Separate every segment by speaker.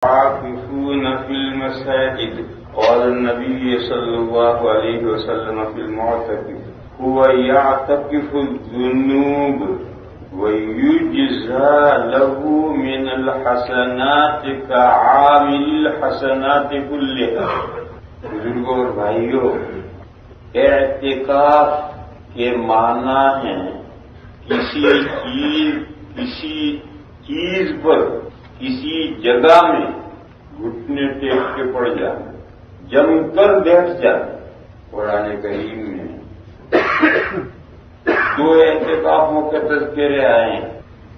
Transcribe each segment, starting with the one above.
Speaker 1: عاكفون في المساجد. قال النبي صلى الله عليه وسلم في المعتكف: هو يعتكف الذنوب ويجزى له من الحسنات كعامل الحسنات كلها. بزرگوں اور بھائیوں، اعتکاف کے معنی ہیں کسی چیز پر، کسی جگہ میں گھٹنے ٹیک کے پڑ جانا، جم کر بیٹھ جانا۔ قرآن کریم میں دو اعتکافوں کے تذکرے آئے ہیں،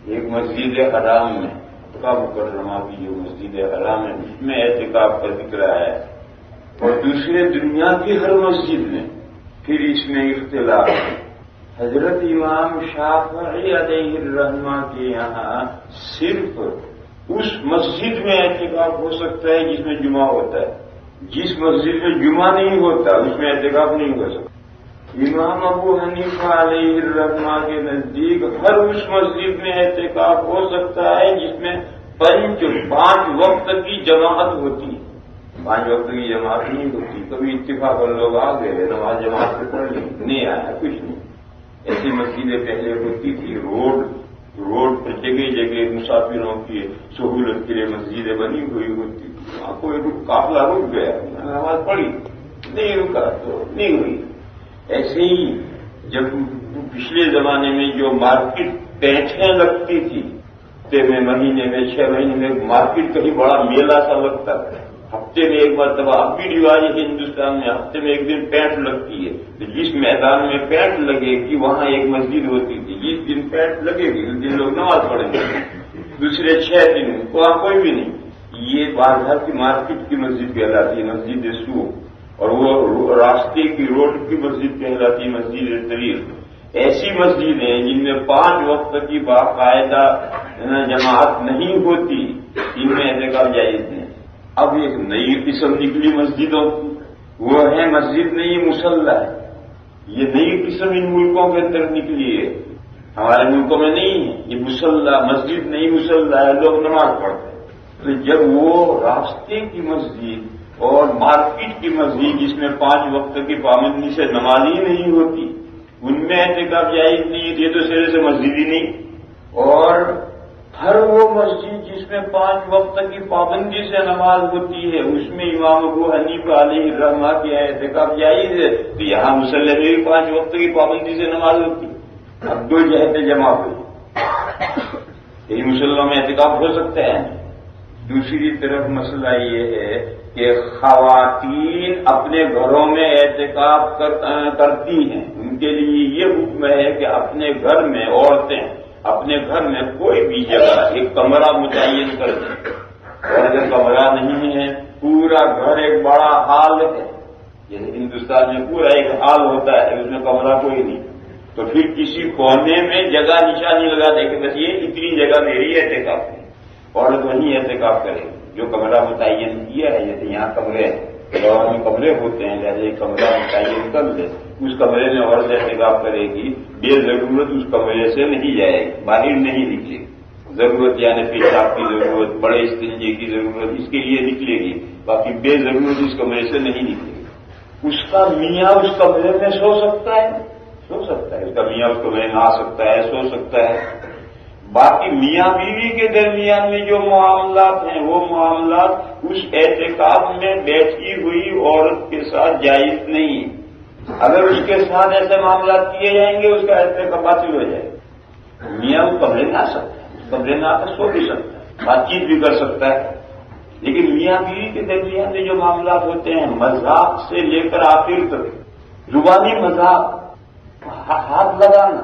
Speaker 1: ایک مسجد حرام میں، مکہ مکرمہ کی جو مسجد حرام ہے اس میں اعتکاف کا ذکر آیا ہے، اور دوسرے دنیا کی ہر مسجد میں۔ پھر اس میں اختلاف ہے۔ حضرت امام شافعی علیہ الرحمہ کے یہاں صرف اس مسجد میں اعتکاف ہو سکتا ہے جس میں جمعہ ہوتا ہے، جس مسجد میں جمعہ نہیں ہوتا اس میں اعتکاف نہیں ہو سکتا۔ امام ابو حنیفہ علیہ الرحمہ کے نزدیک ہر اس مسجد میں اعتکاف ہو سکتا ہے جس میں پانچ وقت کی جماعت ہوتی ہے۔ 5 وقت کی جماعت نہیں ہوتی، کبھی اتفاق لوگ آ گئے، نماز جماعت سے پڑھ لی، نہیں آیا کچھ نہیں۔ ایسی مسجدیں پہلے ہوتی تھی، روڈ پر جگہ جگہ مسافروں کی سہولت کے لیے مسجدیں بنی ہوئی ہوتی تھی، وہاں کوئی قافلہ رک گیا، نماز پڑھی، نہیں رکا تو نہیں ہوئی۔ ایسے ہی جب پچھلے زمانے میں جو مارکیٹ پیٹھیں لگتی تھی، ہفتے میں، مہینے میں، 6 مہینے میں مارکیٹ کہیں بڑا میلہ سا لگتا تھا، ہفتے میں ایک مرتبہ، اب بھی رواج ہے ہندوستان میں ہفتے میں ایک دن پیٹ لگتی ہے، تو جس میدان میں پیٹ لگے گی وہاں ایک مسجد ہوتی تھی، جس دن پیٹ لگے گی اس دن لوگ نماز پڑھیں گے، دوسرے 6 دن وہاں کوئی بھی نہیں۔ یہ بازار کی مارکیٹ کی مسجد کہلاتی ہے، مسجد سوق، اور وہ راستے کی روڈ کی مسجد کہلاتی ہے، مسجد طریق۔ ایسی مسجد ہیں جن میں 5 وقت کی باقاعدہ جماعت نہیں ہوتی، ان میں اعتکاف جائز نہیں۔ اب ایک نئی قسم نکلی مسجدوں کی، وہ ہے مسجد نہیں مصلی ہے۔ یہ نئی قسم ان ملکوں کے اندر نکلی ہے، ہمارے ملکوں میں نہیں ہے۔ یہ مصلی مسجد نہیں مصلی ہے، لوگ نماز پڑھتے ہیں۔ تو جب وہ راستے کی مسجد اور مارکیٹ کی مسجد جس میں 5 وقت کی پابندی سے نماز ہی نہیں ہوتی، ان میں اعتکاف جائز نہیں ہے، یہ تو سرے سے مسجد ہی نہیں۔ اور ہر وہ مسجد جس میں 5 وقت کی پابندی سے نماز ہوتی ہے اس میں امام ابو حنیفہ علیہ الرحمہ کی اعتکاف جائز ہے، تو یہاں مصلی میں بھی 5 وقت کی پابندی سے نماز ہوتی ہے۔ اب 2 جہتیں جمع ہوئی، یہی مسلموں میں اعتکاف ہو سکتا ہے۔ دوسری طرف مسئلہ یہ ہے کہ خواتین اپنے گھروں میں اعتکاف کرتی ہیں، ان کے لیے یہ حکم ہے کہ اپنے گھر میں عورتیں اپنے گھر میں کوئی بھی جگہ ایک کمرہ متعین کر دیں، اور اگر کمرہ نہیں ہے، پورا گھر ایک بڑا ہال ہے، جیسے ہندوستان میں پورا ایک ہال ہوتا ہے، اس میں کمرہ کوئی نہیں، تو پھر کسی کونے میں جگہ نشانی لگا دے کہ بس یہ اتنی جگہ میری اعتکاف ہے، عورت وہیں اعتکاف کرے جو کمرہ متعین کیا ہے۔ جیسے یہاں کمرے ہیں، گاؤں میں کمرے ہوتے ہیں، لہٰذا ایک کمرہ متعین کر لے، اس کمرے میں عورت اعتکاف کرے گی، بے ضرورت اس کمرے سے نہیں جائے گی، باہر نہیں نکلے گی۔ ضرورت یعنی پیشاب کی ضرورت، بڑے استنجے کی ضرورت، اس کے لیے نکلے گی، باقی بے ضرورت اس کمرے سے نہیں نکلے گی۔ اس کا میاں اس کمرے میں سو سکتا ہے، اس کا میاں اس کمرے میں آ سکتا ہے، سو سکتا ہے۔ باقی میاں بیوی کے درمیان میں جو معاملات ہیں وہ معاملات اس اعتکاف میں بیٹھی ہوئی عورت کے ساتھ جائز نہیں۔ اگر اس کے ساتھ ایسے معاملات کیے جائیں گے اس کا اعتکاف باطل ہو جائے گا۔ میاں وہ کمرے میں آ سکتا ہے، کمرے میں آ کر سو بھی سکتا ہے، بات چیت بھی کر سکتا ہے، لیکن میاں بیوی کے درمیان میں جو معاملات ہوتے ہیں مذاق سے لے کر آخر تک، زبانی مذاق، ہاتھ لگانا،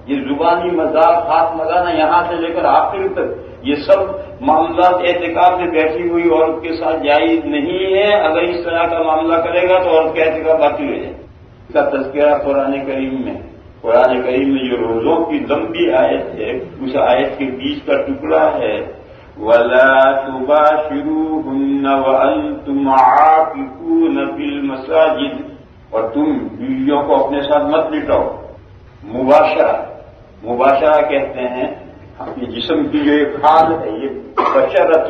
Speaker 1: یہ زبانی مذاق، ہاتھ لگانا یہاں سے لے کر آخر تک، یہ سب معاملات اعتکاف میں بیٹھی ہوئی عورت کے ساتھ جائز نہیں ہے۔ اگر اس طرح کا معاملہ کرے گا تو عورت کا اعتکاف باطل ہو جائے گا۔ اس کا تذکرہ قرآن کریم میں جو روزوں کی لمبی آیت ہے اس آیت کے بیچ کا ٹکڑا ہے، وَلَا تُبَاشِرُوهُنَّ وَأَنْتُمْ عَاكِفُونَ فِي الْمَسَاجِدِ، اور تم بیویوں کو اپنے ساتھ مت لٹاؤ۔ مباشرہ کہتے ہیں اپنے جسم کی جو ایک حال ہے، یہ بشرۃ،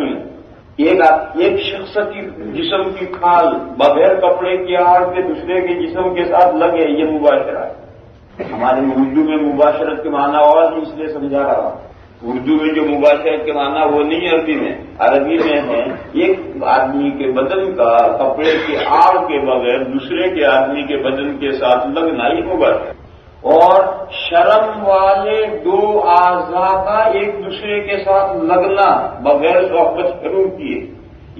Speaker 1: ایک شخص کی جسم کی کھال بغیر کپڑے کی آڑ کے دوسرے کے جسم کے ساتھ لگے، یہ مباشرہ ہے۔ ہمارے اردو میں مباشرت کے معنی اور اس لیے سمجھا رہا ہوں۔ اردو میں جو مباشرت کے معنی وہ نہیں عربی میں، عربی میں ہے ایک آدمی کے بدن کا کپڑے کی آڑ کے بغیر دوسرے کے آدمی کے بدن کے ساتھ لگنا، یہ مباشرت۔ اور شرم والے دو اعضاء کا ایک دوسرے کے ساتھ لگنا بغیر صحبت شروع کیے،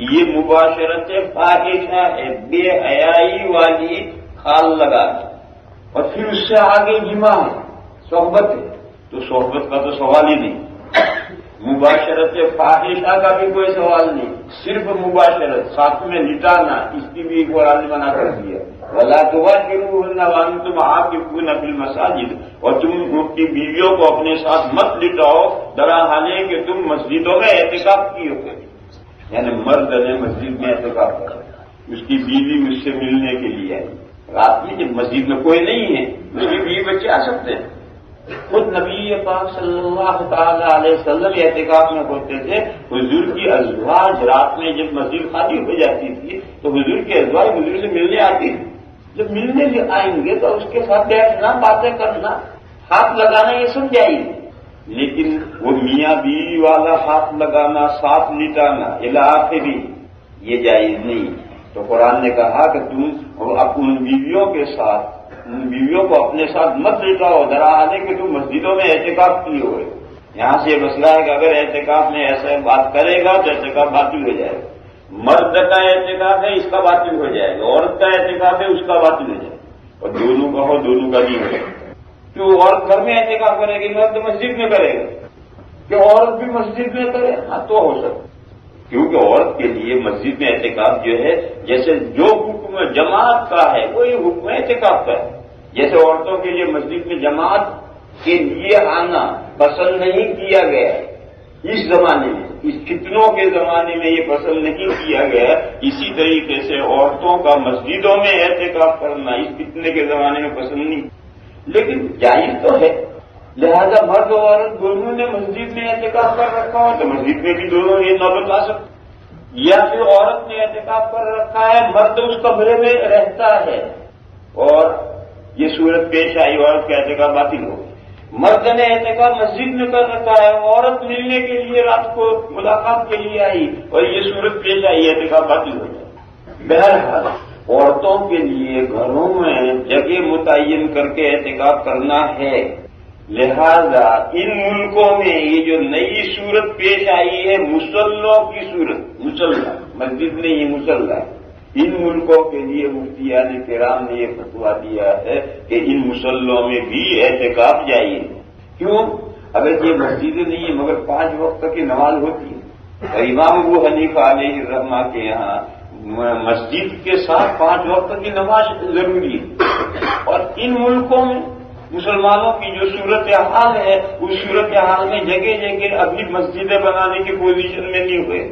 Speaker 1: یہ مباشرت فاحشہ ہے، بے حیائی والی کھال لگانا۔ اور پھر اس سے آگے جمع ہے، صحبت ہے، تو صحبت کا تو سوال ہی نہیں، مباشرت فاحشہ کا بھی کوئی سوال نہیں، صرف مباشرت ساتھ میں لٹانا، اس کی بھی قرآن نے منع کر دیا، وَلَا تُبَاشِرُوهُنَّ وَأَنْتُمْ عَاكِفُونَ فِي الْمَسَاجِدِ، اور تم اپنی بیویوں کو اپنے ساتھ مت لٹاؤ درحالے کہ تم مسجدوں میں اعتکاف کیے ہوئے، یعنی مرد نے مسجد میں اعتکاف کر، اس کی بیوی اس سے ملنے کے لیے آئی، رات میں جب مسجد میں کوئی نہیں ہے اس کی بیوی بچے آ سکتے ہیں۔ خود نبی پاک صلی اللہ تعالی علیہ وسلم اعتکاف میں ہوتے تھے، حضور کی ازواج رات میں جب مسجد خالی ہو جاتی تھی تو حضور کی ازواج حضور سے ملنے آتی تھی، جب ملنے سے آئیں گے تو اس کے ساتھ بیٹھنا، باتیں کرنا، ہاتھ لگانا یہ سب جائز، لیکن وہ میاں بیوی والا ہاتھ لگانا، ساتھ لٹانا علاقے بھی یہ جائز نہیں۔ تو قرآن نے کہا کہ تم اپنی بیویوں کے ساتھ، ان بیویوں کو اپنے ساتھ مت لٹاؤ درحالے کہ تم مسجدوں میں اعتکاف کیے ہوئے۔ یہاں سے یہ مسئلہ ہے کہ اگر اعتکاف میں ایسا بات کرے گا تو اعتکاف باطل ہو جائے گا، مرد کا اعتکاف ہے اس کا باطل ہو جائے گا، عورت کا اعتکاف ہے اس کا باطل ہو جائے گا، اور دونوں کا ہو دونوں کا نہیں ہو۔ کیوں عورت گھر میں اعتکاف کرے گی، مرد مسجد میں کرے گا، کہ عورت بھی مسجد میں کرے، ہاں تو ہو سکتا، کیونکہ عورت کے لیے مسجد میں اعتکاف جو ہے جیسے جو حکم جماعت کا ہے وہی حکم اعتکاف کا ہے، جیسے عورتوں کے لیے مسجد میں جماعت کے لیے آنا پسند نہیں کیا گیا اس زمانے میں، اس فتنوں کے زمانے میں یہ پسند نہیں کیا گیا، اسی طریقے سے عورتوں کا مسجدوں میں اعتکاف کرنا اس فتنے کے زمانے میں پسند نہیں، لیکن جائز تو ہے، لہذا مرد اور عورت دونوں نے مسجد میں اعتکاف کر رکھا ہو تو مسجد میں بھی دونوں یہ نوبت لا سکتے، یا پھر عورت نے اعتکاف کر رکھا ہے مرد اس کمرے میں رہتا ہے اور یہ صورت پیش آئی عورت کا اعتکاف باطل ہو، مرد نے اعتکاف مسجد میں کر رکھا ہے، عورت ملنے کے لیے رات کو ملاقات کے لیے آئی اور یہ صورت پیش آئی، اعتکاف باطل ہو جائے۔ بہرحال عورتوں کے لیے گھروں میں جگہ متعین کر کے اعتکاف کرنا ہے، لہذا ان ملکوں میں یہ جو نئی صورت پیش آئی ہے مصلوں کی صورت، مصلہ مسجد نہیں یہ مصلہ، ان ملکوں کے لیے مفتیان کرام نے یہ فتویٰ دیا ہے کہ ان مصلوں میں بھی اعتکاف جائز۔ کیوں؟ اگر یہ مسجدیں نہیں ہیں مگر 5 وقت کی نماز ہوتی ہے، اور امام ابو حنیفہ علیہ الرحمہ کے یہاں مسجد کے ساتھ 5 وقت کی نماز ضروری ہے، اور ان ملکوں میں مسلمانوں کی جو صورتحال ہے اس صورتحال میں جگہ جگہ ابھی مسجدیں بنانے کی پوزیشن میں نہیں ہوئے،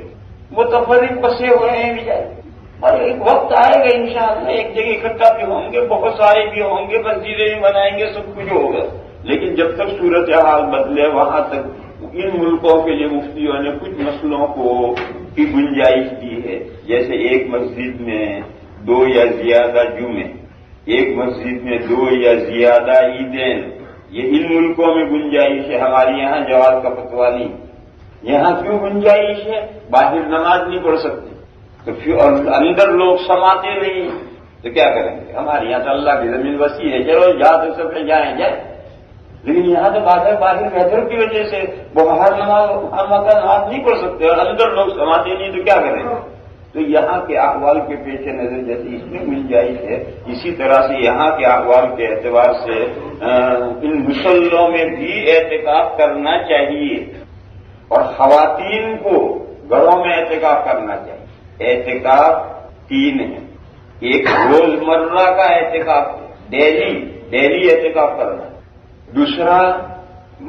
Speaker 1: متفرق بسے ہوئے ہیں بھی جائے، اور ایک وقت آئے گا انشاءاللہ ایک جگہ اکٹھا بھی ہوں گے، بہت سارے بھی ہوں گے، مسجدیں بھی بنائیں گے، سب کچھ ہوگا، لیکن جب تک صورتحال بدلے وہاں تک ان ملکوں کے لیے مفتیوں نے کچھ مسئلوں کی گنجائش دی ہے، جیسے ایک مسجد میں 2 یا زیادہ جمعے، ایک مسجد میں 2 یا زیادہ عیدین، یہ ان ملکوں میں گنجائش ہے، ہمارے یہاں جواز کا فتویٰ نہیں۔ یہاں کیوں گنجائش ہے؟ باہر نماز نہیں پڑھ سکتے تو پھر اندر لوگ سماتے نہیں تو کیا کریں گے؟ ہمارے یہاں تو اللہ کی زمین وسیع ہے، چلو جا تو سب جائیں، لیکن یہاں تو باہر ویدر کی وجہ سے باہر نماز نہیں پڑھ سکتے اور اندر لوگ سماتے نہیں تو کیا کریں گے؟ تو یہاں کے احوال کے پیش نظر جیسے اس میں گنجائش ہے، اسی طرح سے یہاں کے احوال کے اعتبار سے ان مصلوں میں بھی اعتکاف کرنا چاہیے، اور خواتین کو گھروں میں اعتکاف کرنا چاہیے۔ اعتکاف 3 ہیں، ایک روزمرہ کا اعتکاف ڈیلی اعتکاف کرنا، دوسرا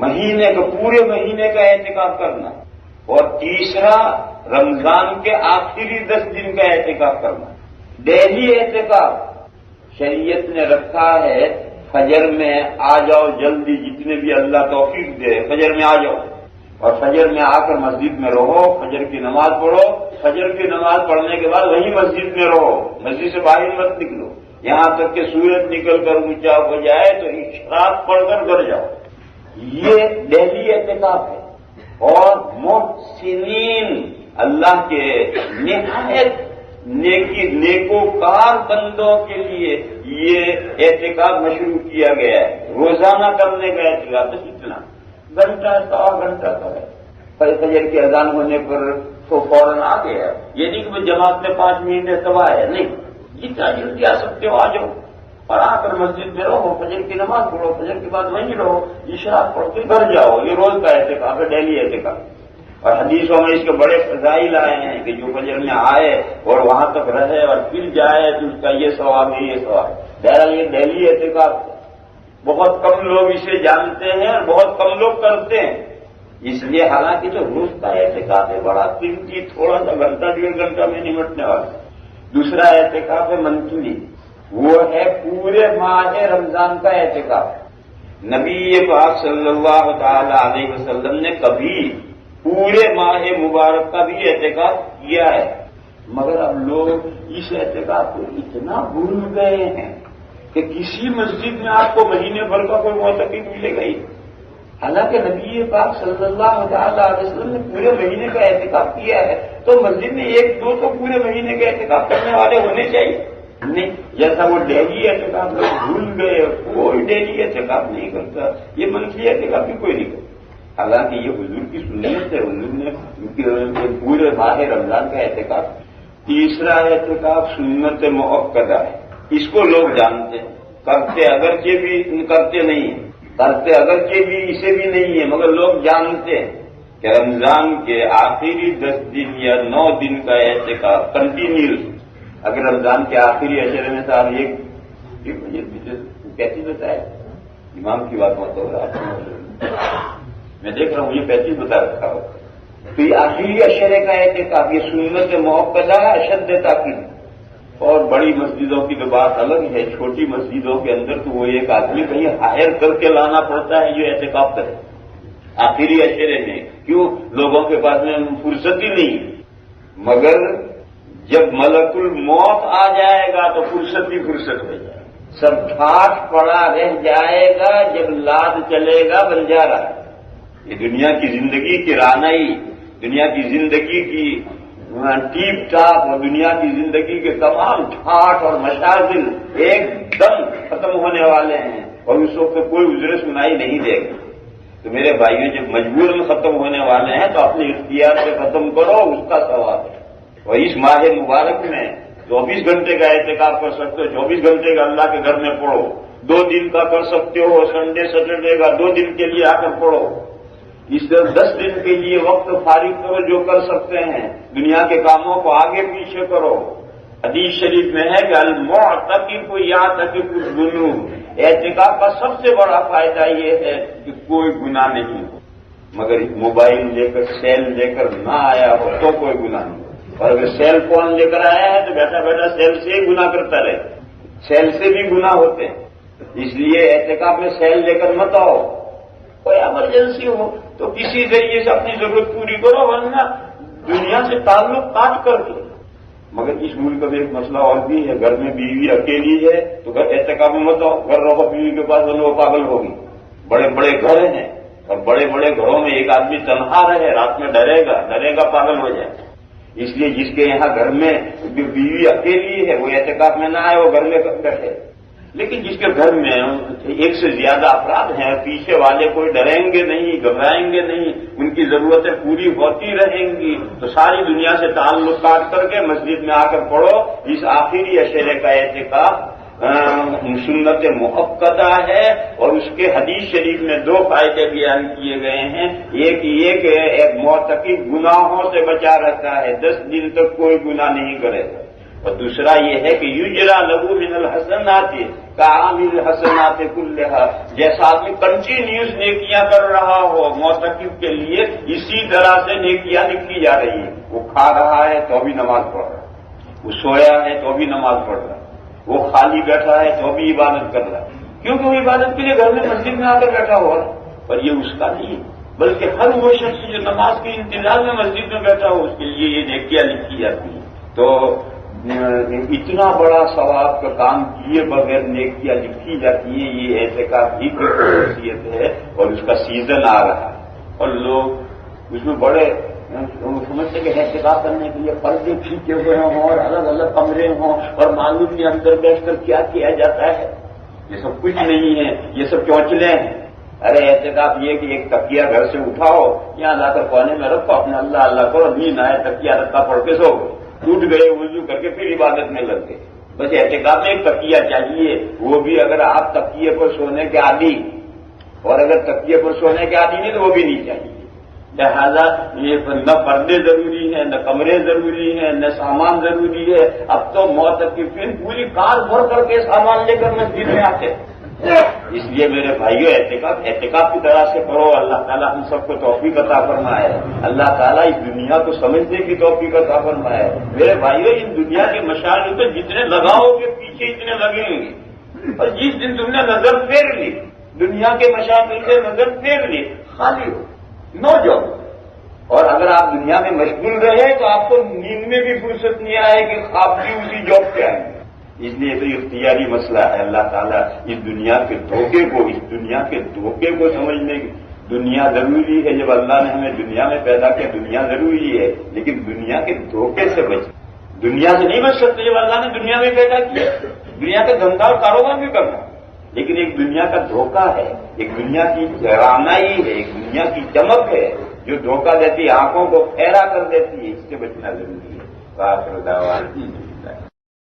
Speaker 1: مہینے کا پورے مہینے کا اعتکاف کرنا، اور تیسرا رمضان کے آخری 10 دن کا اعتکاف کرنا۔ ڈیلی اعتکاف شریعت نے رکھا ہے، فجر میں آ جاؤ جلدی، جتنے بھی اللہ توفیق دے فجر میں آ جاؤ، اور فجر میں آ کر مسجد میں رہو، فجر کی نماز پڑھو، فجر کی نماز پڑھنے کے بعد وہیں مسجد میں رہو، مسجد سے باہر مت نکلو، یہاں تک کہ سورج نکل کر اونچا ہو جائے تو اشراق پڑھ کر گھر جاؤ۔ یہ دہلی اعتکاف ہے۔ اور محسنین، اللہ کے نہایت نیکوکار بندوں کے لیے یہ اعتکاف مشروع کیا گیا ہے۔ روزانہ کرنے کا اعتکاف بس اتنا گھنٹہ سوا گھنٹہ کا ہے۔ فجر کی اذان ہونے پر تو فوراً آ گیا، یہ نہیں کہ میں جماعت میں 5 منٹ تباہ ہے، نہیں، جتنا جلدی آ سکتے ہو آ جاؤ اور آ کر مسجد میں رہو، فجر کی نماز پڑھو، فجر کے بعد وہیں رہو، اشراق پڑھ کے گھر جاؤ۔ یہ روز کا اعتکاف ہے، ڈیلی اعتکاف۔ اور حدیثوں میں اس کے بڑے فضائل آئے ہیں کہ جو فجر میں آئے اور وہاں تک رہے اور پھر جائے تو اس کا یہ ثواب ہے، یہ ثواب ہے۔ بہرحال یہ دہلی اعتکاف ہے، بہت کم لوگ اسے جانتے ہیں اور بہت کم لوگ کرتے ہیں، اس لیے حالانکہ جو روز کا اعتکاف ہے بڑا قیمتی، تھوڑا سا گھنٹہ 1.5 گھنٹہ میں نمٹنے والا۔ دوسرا اعتکاف ہے منتلی، وہ ہے پورے ماہ رمضان کا اعتکاف۔ نبی پاک صلی اللہ تعالی علیہ وسلم نے کبھی پورے ماہ مبارک کا بھی اعتکاف کیا ہے، مگر اب لوگ اس اعتکاف کو اتنا بھول گئے ہیں کہ کسی مسجد میں آپ کو مہینے بھر کا کوئی معتکف ملے گا ہی۔ حالانکہ نبی پاک صلی اللہ تعالی علیہ وسلم نے پورے مہینے کا اعتکاف کیا ہے، تو مسجد میں 1-2 تو پورے مہینے کا اعتکاف کرنے والے ہونے چاہیے، نہیں جیسا وہ ڈیلی اعتکاف لوگ بھول گئے، کوئی ڈیلی اعتکاف نہیں کرتا، یہ منتھلی اعتکاف بھی کوئی نہیں کرتا۔ حالانکہ یہ حضور کی سنت ہے، حضور نے پورے ماہ رمضان کا اعتکاف۔ تیسرا اعتکاف سنت مؤکدہ ہے، اس کو لوگ جانتے ہیں، کرتے اگرچہ بھی اسے بھی نہیں ہے، مگر لوگ جانتے ہیں کہ رمضان کے آخری 10 دن یا 9 دن کا اعتکاف کنٹینیوس، اگر رمضان کے آخری عشرے میں صاحب ایک کیسی بتائے، امام کی بات مت ہو رہا، میں دیکھ رہا ہوں یہ 35 بتا رکھا ہو، تو یہ آخری عشرے کا اعتکاف یہ سنت مؤکدہ ہے، اشد تاکید۔ اور بڑی مسجدوں کی تو بات الگ ہے، چھوٹی مسجدوں کے اندر تو وہ ایک آدمی کہیں ہائر کر کے لانا پڑتا ہے جو اعتکاف کرے آخری عشرے میں، کیوں؟ لوگوں کے پاس میں فرصت ہی نہیں، مگر جب ملک الموت آ جائے گا تو فرصت ہی فرصت ہو جائے گا، سب ٹھاٹ پڑا رہ جائے گا، جب لاد چلے گا بنجارا۔ یہ دنیا کی زندگی کی رانائی، دنیا کی زندگی کی ٹیپ ٹاپ اور دنیا کی زندگی کے تمام ٹھاٹ اور مشاغل ایک دم ختم ہونے والے ہیں، اور اس وقت کوئی عذر سنائی نہیں دے گا۔ تو میرے بھائیوں جب مجبوراً ختم ہونے والے ہیں تو اپنے اختیار سے ختم کرو، اس کا ثواب ہے۔ اور اس ماہ مبارک میں 24 گھنٹے کا اعتکاف کر سکتے ہو، 24 گھنٹے کا اللہ کے گھر میں پڑھو، 2 دن کا کر سکتے ہو، سنڈے سیٹرڈے کا 2 دن کے لیے آ کر پڑھو، اس طرح 10 دن کے لیے وقت فارغ کرو، جو کر سکتے ہیں دنیا کے کاموں کو آگے پیچھے کرو۔ حدیث شریف میں ہے کہ المعتکف یعتکف الذنوب، اعتکاف کا سب سے بڑا فائدہ یہ ہے کہ کوئی گناہ نہیں ہو، مگر موبائل لے کر سیل لے کر نہ آیا ہو تو کوئی گناہ نہیں ہو، اور اگر سیل فون لے کر آیا ہے تو بیٹھا بیٹھا سیل سے ہی گناہ کرتا رہے، سیل سے بھی گناہ ہوتے ہیں، اس لیے اعتکاف میں سیل لے کر مت آؤ، کوئی ایمرجنسی ہو تو کسی ذریعے سے اپنی ضرورت پوری کرو، ورنہ دنیا سے تعلق کاٹ کر کے۔ مگر اس ملک میں ایک مسئلہ اور بھی ہے، گھر میں بیوی اکیلی ہے تو گھر اعتکاف میں مت آؤ، گھر رہو بیوی کے پاس، وہ پاگل ہوگی۔ بڑے بڑے گھر ہیں اور بڑے بڑے گھروں میں ایک آدمی تنہا رہے، رات میں ڈرے گا پاگل ہو جائے، اس لیے جس کے یہاں گھر میں بیوی اکیلی ہے وہ اعتکاف میں نہ آئے، وہ گھر میں بیٹھے۔ لیکن جس کے گھر میں 1 سے زیادہ افراد ہیں، پیچھے والے کوئی ڈریں گے نہیں، گھبرائیں گے نہیں، ان کی ضرورتیں پوری ہوتی رہیں گی، تو ساری دنیا سے تعلق کاٹ کر کے مسجد میں آ کر پڑھو۔ اس آخری عشرے کا اعتکاف سنت مؤکدہ ہے، اور اس کے حدیث شریف میں 2 فائدے بیان کیے گئے ہیں۔ ایک یہ کہ ایک معتکف گناہوں سے بچا رہتا ہے، 10 دن تک کوئی گناہ نہیں کرے گا، اور دوسرا یہ ہے کہ یجرا لہو من الحسنات کعامل الحسنات کلھا، جیسا آدمی کنٹینیوس نیکیاں کر رہا ہو معتکف کے لیے، اسی طرح سے نیکیاں لکھی جا رہی ہیں۔ وہ کھا رہا ہے تو بھی نماز پڑھ رہا ہے، وہ سویا ہے تو بھی نماز پڑھ رہا ہے، وہ خالی بیٹھا ہے تو بھی عبادت کر رہا ہے، کیونکہ وہ عبادت کے لیے گھر میں مسجد میں آ کر بیٹھا ہوا ہے، پر یہ اس کا نہیں ہے، بلکہ ہر وہ شخص جو نماز کے انتظار میں مسجد میں بیٹھا ہو اس کے لیے یہ نیکیاں لکھی جاتی ہیں. تو اتنا بڑا ثواب کا کام کیے بغیر نیکیاں لکھی جاتی ہیں، یہ اعتکاف ہی کی خصوصیت ہے. اور اس کا سیزن آ رہا ہے اور لوگ اس میں بڑے سمجھتے کہ احتکاب کرنے کے لیے پردے کھینچے ہوئے ہوں اور الگ الگ کمرے ہوں اور معلوم کے اندر بیٹھ کر کیا کیا جاتا ہے. یہ سب کچھ نہیں ہے، یہ سب چونچلے ہیں. ارے احتکاب یہ کہ ایک تکیہ گھر سے اٹھاؤ، یہاں لا کر کونے میں رکھو، اپنا اللہ اللہ کرو، نیند آئے تکیہ رکھا پڑھ کے سو گئے، ٹوٹ گئے وضو کر کے پھر عبادت میں لگ گئے. بس احتکاب میں ایک تکیہ چاہیے، وہ بھی اگر آپ تکیے پر سونے کے عادی، اور اگر تکیے پر سونے کے عادی نہیں تو وہ بھی نہیں چاہیے. لہذا یہ نہ پردے ضروری ہیں، نہ کمرے ضروری ہیں، نہ سامان ضروری ہے. اب تو معتکفین پوری کار بھر کر کے سامان لے کر مسجد میں آتے. اس لیے میرے بھائیوں احتکاب کی طرح سے کرو. اللہ تعالیٰ ہم سب کو توفیق عطا فرمائے. اللہ تعالیٰ اس دنیا کو سمجھنے کی توفیق عطا فرمائے. میرے بھائیوں ان دنیا کے مشاغل تو جتنے لگاؤ گے پیچھے اتنے لگیں گے. اور جس دن تم نے نظر پھیر لی دنیا کے مشاغل سے، نظر پھیر لی، خالی ہو، نو جاب. اور اگر آپ دنیا میں مشغول رہے تو آپ کو نیند میں بھی فرصت نہیں آئے کہ خواب بھی اسی جاب پہ آئیں گے. اس لیے تو اختیاری مسئلہ ہے. اللہ تعالیٰ اس دنیا کے دھوکے کو سمجھنے کی. دنیا ضروری ہے، جب اللہ نے ہمیں دنیا میں پیدا کیا دنیا ضروری ہے، لیکن دنیا کے دھوکے سے بچے. دنیا سے نہیں بچ سکتے جب اللہ نے دنیا میں پیدا کیا. دنیا کا دھندا اور کاروبار بھی کرنا، لیکن ایک دنیا کا دھوکہ ہے، ایک دنیا کی رعنائی ہے، ایک دنیا کی چمک ہے جو دھوکہ دیتی آنکھوں کو پھیرا کر دیتی ہے. اس سے بچنا ضروری ہے.